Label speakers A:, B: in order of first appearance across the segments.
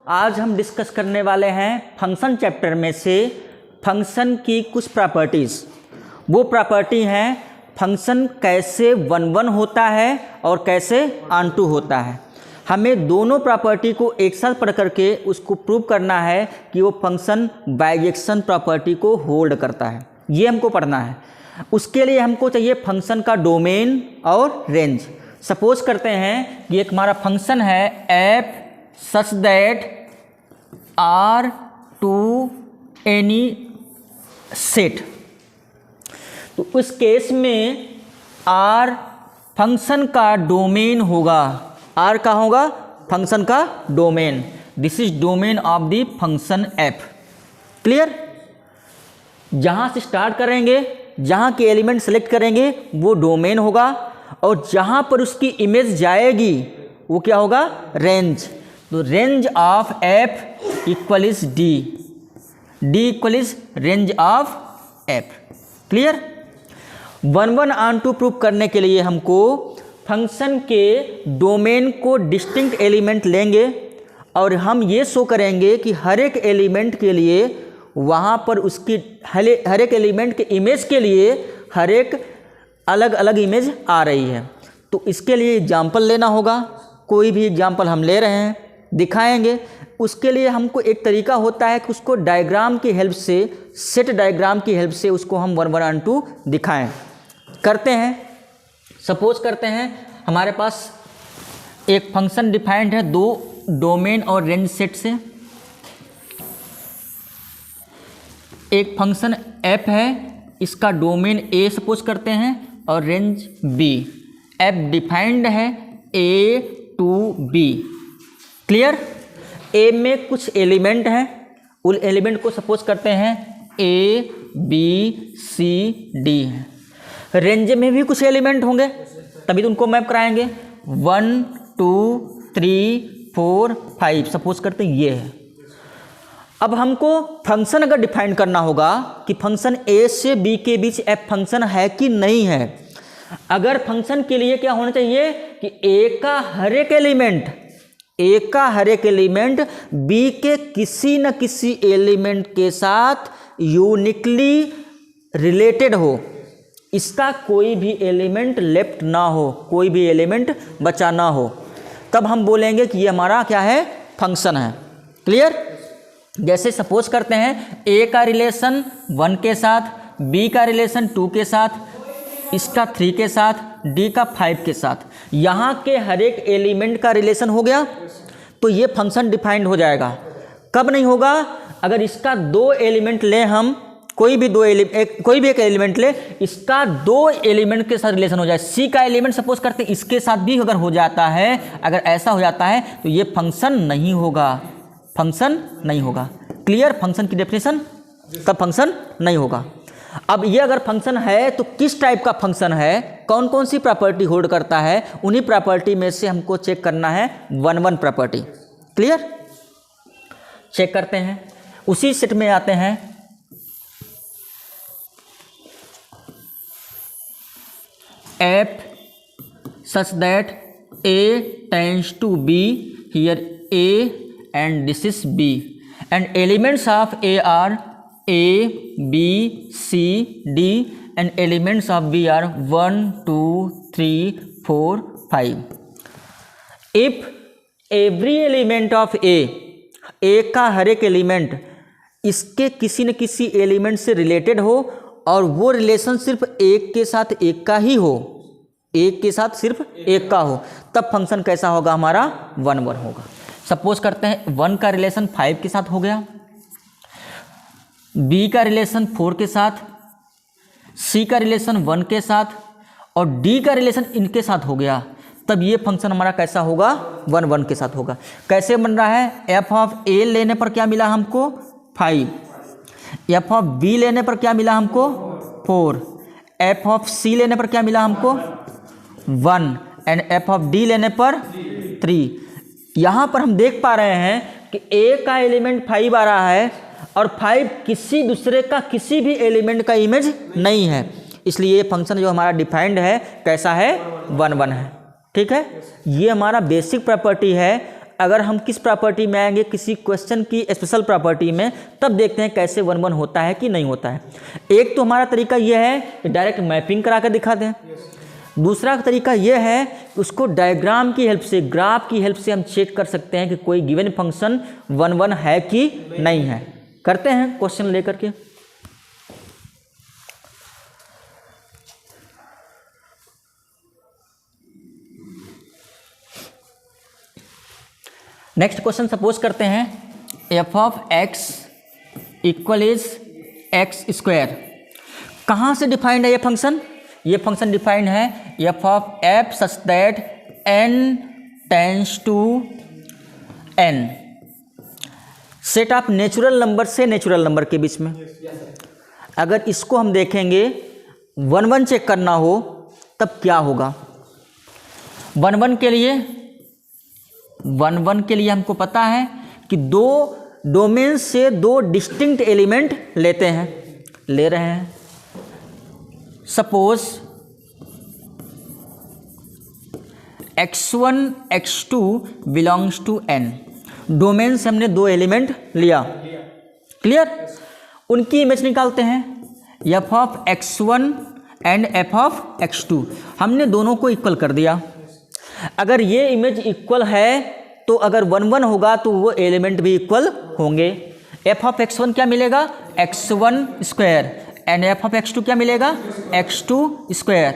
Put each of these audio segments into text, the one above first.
A: आज हम डिस्कस करने वाले हैं फंक्शन चैप्टर में से फंक्शन की कुछ प्रॉपर्टीज़। वो प्रॉपर्टी हैं फंक्शन कैसे 1-1 होता है और कैसे ऑन टू होता है। हमें दोनों प्रॉपर्टी को एक साथ पढ़ करके उसको प्रूव करना है कि वो फंक्शन बाइजेक्शन प्रॉपर्टी को होल्ड करता है, ये हमको पढ़ना है। उसके लिए हमको चाहिए फंक्शन का डोमेन और रेंज। सपोज करते हैं कि एक हमारा फंक्शन है F such that R to any set, तो उस केस में आर फंक्शन का डोमेन होगा। आर का होगा फंक्शन का domain. This is domain of the function F. Clear? जहाँ से स्टार्ट करेंगे, जहाँ के एलिमेंट सेलेक्ट करेंगे वो डोमेन होगा, और जहाँ पर उसकी इमेज जाएगी वो क्या होगा? रेंज। तो range of F equal is D. D equal is range of F. Clear? 1-1 onto prove करने के लिए हमको फंक्शन के डोमेन को डिस्टिंक्ट एलिमेंट लेंगे और हम ये शो करेंगे कि हर एक एलिमेंट के लिए वहाँ पर उसकी हर एक एलिमेंट के इमेज के लिए हर एक अलग अलग इमेज आ रही है। तो इसके लिए एग्जाम्पल लेना होगा। कोई भी एग्जाम्पल हम ले रहे हैं, दिखाएंगे। उसके लिए हमको एक तरीका होता है कि उसको डायग्राम की हेल्प से, सेट डायग्राम की हेल्प से उसको हम 1-1 ऑन टू दिखाएं। करते हैं। सपोज करते हैं हमारे पास एक फंक्शन डिफाइंड है दो डोमेन और रेंज सेट से। एक फंक्शन f है, इसका डोमेन a सपोज करते हैं और रेंज b। f डिफाइंड है a to b। Clear? a में कुछ एलिमेंट हैं, उन एलिमेंट को सपोज करते हैं a b c d हैं। रेंज में भी कुछ एलिमेंट होंगे, तभी तो उनको मैप कराएंगे। 1 2 3 4 5 सपोज करते हैं ये है। अब हमको फंक्शन अगर डिफाइन करना होगा कि फंक्शन a से b के बीच f फंक्शन है कि नहीं है। अगर फंक्शन के लिए क्या होना चाहिए कि a का हर एक एलिमेंट b के किसी न किसी एलिमेंट के साथ यूनिकली रिलेटेड हो। इसका कोई भी एलिमेंट लेफ्ट ना हो, कोई भी एलिमेंट बचा ना हो, तब हम बोलेंगे कि ये हमारा क्या है? फंक्शन है। क्लियर? जैसे सपोज करते हैं a का रिलेशन 1 के साथ, b का रिलेशन 2 के साथ, इसका 3 के साथ, d का 5 के साथ। यहाँ के हर एक एलिमेंट का रिलेशन हो गया तो ये फंक्शन डिफाइंड हो जाएगा। कब नहीं होगा? अगर इसका 2 एलिमेंट ले हम, कोई भी एक एलिमेंट ले, इसका 2 एलिमेंट के साथ रिलेशन हो जाए। c का एलिमेंट सपोज करते हैं इसके साथ भी अगर हो जाता है, अगर ऐसा हो जाता है तो ये फंक्शन नहीं होगा, फंक्शन नहीं होगा। क्लियर? फंक्शन की डेफिनेशन, तब फंक्शन नहीं होगा। अब ये अगर फंक्शन है तो किस टाइप का फंक्शन है, कौन कौन सी प्रॉपर्टी होल्ड करता है, उन्हीं प्रॉपर्टी में से हमको चेक करना है 1-1 प्रॉपर्टी। क्लियर? चेक करते हैं। उसी सेट में आते हैं। f such that a tends to b, here a and this is b, and elements of a are a b c d, and elements of b are 1 2 3 4 5। if every element of a का हर एक element इसके किसी न किसी element से related हो और वो रिलेशन सिर्फ एक के साथ एक का ही हो, एक के साथ सिर्फ एक का हो, तब फंक्शन कैसा होगा? हमारा 1-1 होगा। सपोज करते हैं 1 का रिलेशन 5 के साथ हो गया, b का रिलेशन 4 के साथ, c का रिलेशन 1 के साथ और d का रिलेशन इनके साथ हो गया, तब ये फंक्शन हमारा कैसा होगा? 1-1 के साथ होगा। कैसे बन रहा है? f ऑफ a लेने पर क्या मिला हमको? 5। f ऑफ b लेने पर क्या मिला हमको? 4। f ऑफ c लेने पर क्या मिला हमको? 1 एंड f ऑफ d लेने पर 3। यहाँ पर हम देख पा रहे हैं कि a का एलिमेंट 5 आ रहा है और 5 किसी दूसरे का किसी भी एलिमेंट का इमेज नहीं है, इसलिए ये फंक्शन जो हमारा डिफाइंड है कैसा है? 1-1 है। ठीक है, ये हमारा बेसिक प्रॉपर्टी है। अगर हम किस प्रॉपर्टी में आएंगे, किसी क्वेश्चन की स्पेशल प्रॉपर्टी में, तब देखते हैं कैसे 1 1 होता है कि नहीं होता है। एक तो हमारा तरीका यह है कि डायरेक्ट मैपिंग करा कर दिखा दें। दूसरा तरीका यह है कि उसको डायग्राम की हेल्प से, ग्राफ की हेल्प से हम चेक कर सकते हैं कि कोई गिवन फंक्शन 1 1 है कि नहीं है। करते हैं क्वेश्चन लेकर के। नेक्स्ट क्वेश्चन सपोज करते हैं F of X equal is x square. कहाँ से डिफाइंड है ये फंक्शन? ये फंक्शन डिफाइंड है F of F such that N tends to N, set of natural number से नेचुरल नंबर के बीच में। अगर इसको हम देखेंगे 1 1 चेक करना हो तब क्या होगा? 1 1 के लिए हमको पता है कि दो डोमेन से दो डिस्टिंक्ट एलिमेंट ले रहे हैं। Suppose x1 x2 belongs to n। डोमेन से हमने दो एलिमेंट लिया, क्लियर? उनकी इमेज निकालते हैं f of x1 and f of x2। हमने दोनों को इक्वल कर दिया। अगर ये इमेज इक्वल है तो अगर 1 1 होगा तो वो एलिमेंट भी इक्वल होंगे। f ऑफ x1 क्या मिलेगा? x1 square and f of x2 क्या मिलेगा? x2 square.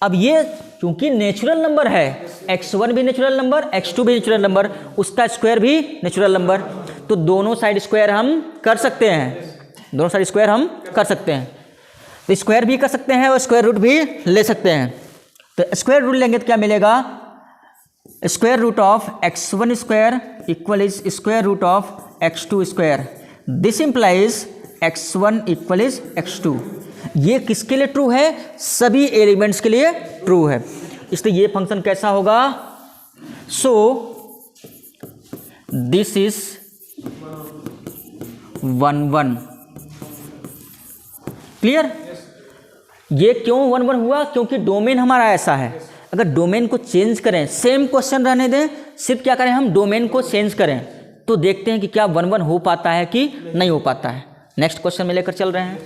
A: अब ये क्योंकि नेचुरल नंबर है, x1 भी नेचुरल नंबर, x2 भी नेचुरल नंबर, उसका स्क्वायर भी नेचुरल नंबर, तो दोनों साइड स्क्वायर हम कर सकते हैं। दोनों साइड स्क्वायर हम कर सकते हैं, तो स्क्वायर भी कर सकते हैं और स्क्वायर रूट भी ले सकते हैं। तो स्क्वायर रूट लेंगे तो क्या मिलेगा? Square root of x1 square equal is square root of x2 square. This implies x1 equal is x2। ये किसके लिए ट्रू है? सभी एलिमेंट्स के लिए ट्रू है। इसलिए ये फंक्शन कैसा होगा? So this is 1 1। क्लियर? ये क्यों 1 1 हुआ? क्योंकि डोमेन हमारा ऐसा है। अगर डोमेन को चेंज करें, सेम क्वेश्चन रहने दें, सिर्फ क्या करें हम डोमेन को चेंज करें, तो देखते हैं कि क्या 1 1 हो पाता है कि नहीं हो पाता है। नेक्स्ट क्वेश्चन में लेकर चल रहे हैं।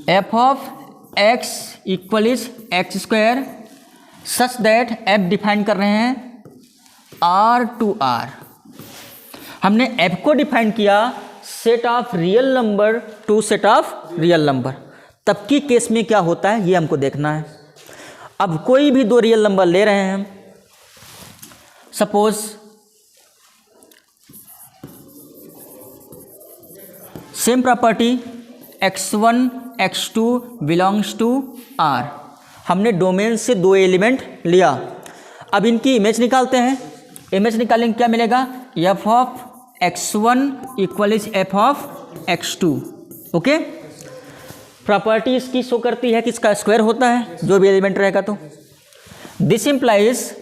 A: F of X equal is x square such that F define कर रहे हैं आर टू आर। हमने एफ को डिफाइन किया set of real number to set of real number. तब की केस में क्या होता है ये हमको देखना है। अब कोई भी दो रियल नंबर ले रहे हैं हम, suppose same property x1 x2 belongs to r। हमने डोमेन से दो एलिमेंट लिया। अब इनकी इमेज निकालते हैं। इमेज निकालेंगे क्या मिलेगा? f of x1 equal is f of x2। Okay, property इसकी शो करती है कि इसका स्क्वायर होता है जो भी एलिमेंट रहेगा। तो this implies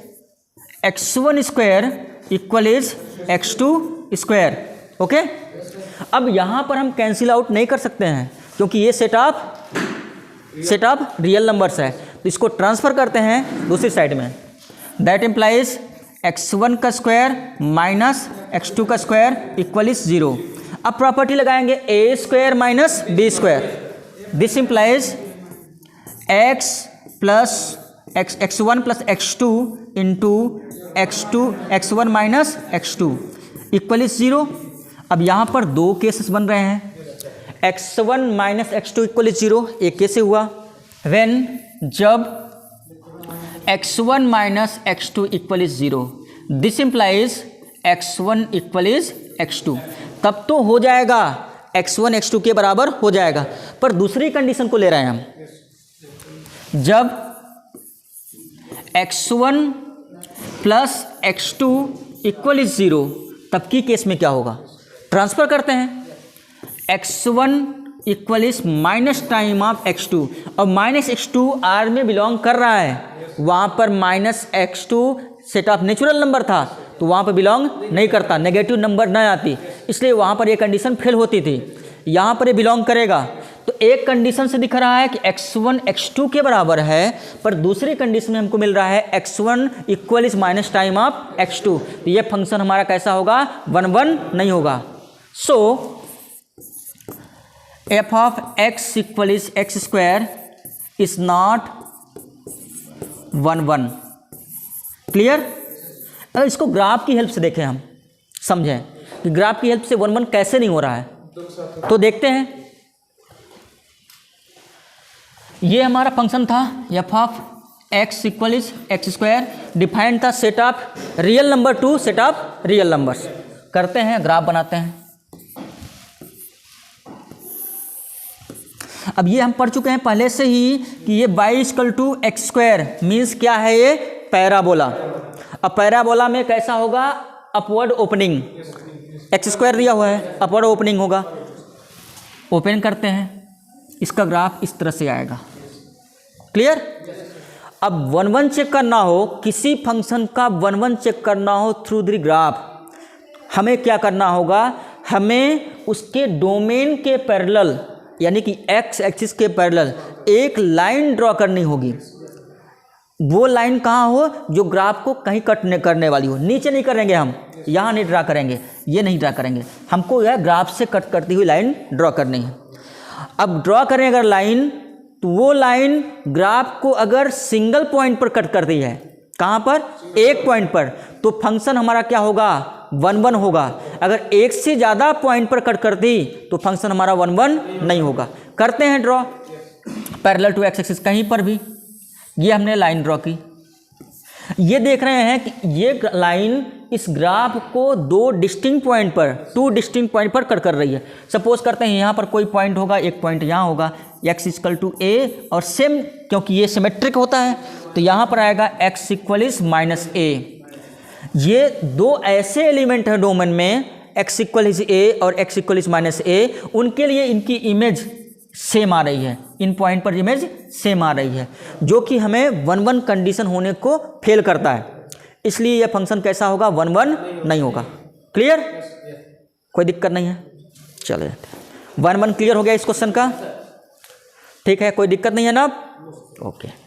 A: x1 square equal is x2 square. Okay, अब यहाँ पर हम कैंसिल आउट नहीं कर सकते हैं क्योंकि ये सेट ऑफ रियल नंबर्स है। तो इसको ट्रांसफर करते हैं दूसरी साइड में। दैट इंप्लाइज x1 का स्क्वायर माइनस x2 का स्क्वायर इक्वल इज 0। अब प्रॉपर्टी लगाएंगे a square minus b square. This implies x1 plus x2 into x1 minus x2 equal is 0। अब यहाँ पर दो केसेस बन रहे हैं। x1 minus x2 equal is 0 एक कैसे हुआ? व्हेन जब x1 minus x2 equal is 0, this implies x1 equal is x2। तब तो हो जाएगा x1 x2 के बराबर हो जाएगा। पर दूसरी कंडीशन को ले रहे हैं हम। जब x1 plus x2 equal is 0, तब की केस में क्या होगा? ट्रांसफर करते हैं। x1 equal is minus time of x2, और माइनस x2 r में बिलोंग कर रहा है। वहाँ पर minus x2 set of natural number था तो वहाँ पर बिलोंग नहीं करता, नेगेटिव नंबर नहीं आती, इसलिए वहाँ पर ये कंडीशन फेल होती थी। यहाँ पर ये बिलोंग करेगा तो एक कंडीशन से दिख रहा है कि x1 x2 के बराबर है, पर दूसरी कंडीशन में हमको मिल रहा है x1 equal is minus time of x2, तो ये फंक्शन हमारा कैसा होगा, 1 1 नहीं होगा। सो f of x equal is x square is not 1 1। Clear? अगर इसको ग्राफ की हेल्प से देखें, हम समझें कि ग्राफ की हेल्प से 1 1 कैसे नहीं हो रहा है, तो देखते हैं। ये हमारा फंक्शन था f of x equal is x square, defined था set of real number to set of real numbers. करते हैं, ग्राफ बनाते हैं। अब ये हम पढ़ चुके हैं पहले से ही कि ये y equal to X square means क्या है, ये पैराबोला। अब पैराबोला में कैसा होगा, अपवर्ड ओपनिंग, एक्स स्क्वायर दिया हुआ है, अपवर्ड ओपनिंग होगा। ओपन करते हैं, इसका ग्राफ इस तरह से आएगा। क्लियर? अब 1 1 चेक करना हो, किसी फंक्शन का 1 1 चेक करना हो थ्रू द ग्राफ, हमें क्या करना होगा, हमें उसके डोमेन के पैरेलल यानी कि एक्स एक्सिस के पैरेलल एक लाइन ड्रॉ करनी होगी। वो लाइन कहाँ हो, जो ग्राफ को कहीं कट करने वाली हो। नीचे नहीं करेंगे हम, यहाँ नहीं ड्रा करेंगे, ये नहीं ड्रा करेंगे, हमको यह ग्राफ से कट करती हुई लाइन ड्रॉ करनी है। अब ड्रॉ करें अगर लाइन, तो वो लाइन ग्राफ को अगर सिंगल पॉइंट पर कट करती है, कहाँ पर, एक पॉइंट पर, तो फंक्शन हमारा क्या होगा, 1 1 होगा। अगर एक से ज़्यादा पॉइंट पर कट कर दी तो फंक्शन हमारा 1 1 नहीं होगा। करते हैं draw parallel to X axis, कहीं पर भी ये हमने लाइन ड्रॉ की। ये देख रहे हैं कि ये लाइन इस ग्राफ को दो डिस्टिंक्ट पॉइंट पर, टू डिस्टिंक्ट पॉइंट पर कट कर रही है। सपोज करते हैं यहाँ पर कोई पॉइंट होगा, एक पॉइंट यहाँ होगा, x इक्वल टू ए, और सेम क्योंकि ये सिमेट्रिक होता है तो यहाँ पर आएगा x इक्वल इज माइनस ए। ये दो ऐसे एलिमेंट हैं डोमेन में, x इक्वल इज ए और x इक्वल इज माइनस ए, उनके लिए इनकी इमेज सेम आ रही है, इन पॉइंट पर इमेज सेम आ रही है, जो कि हमें 1 1 कंडीशन होने को फेल करता है। इसलिए यह फंक्शन कैसा होगा, 1 1 नहीं होगा। क्लियर? कोई दिक्कत नहीं है, चले 1 1 क्लियर हो गया इस क्वेश्चन का? ठीक है, कोई दिक्कत नहीं है ना? ओके।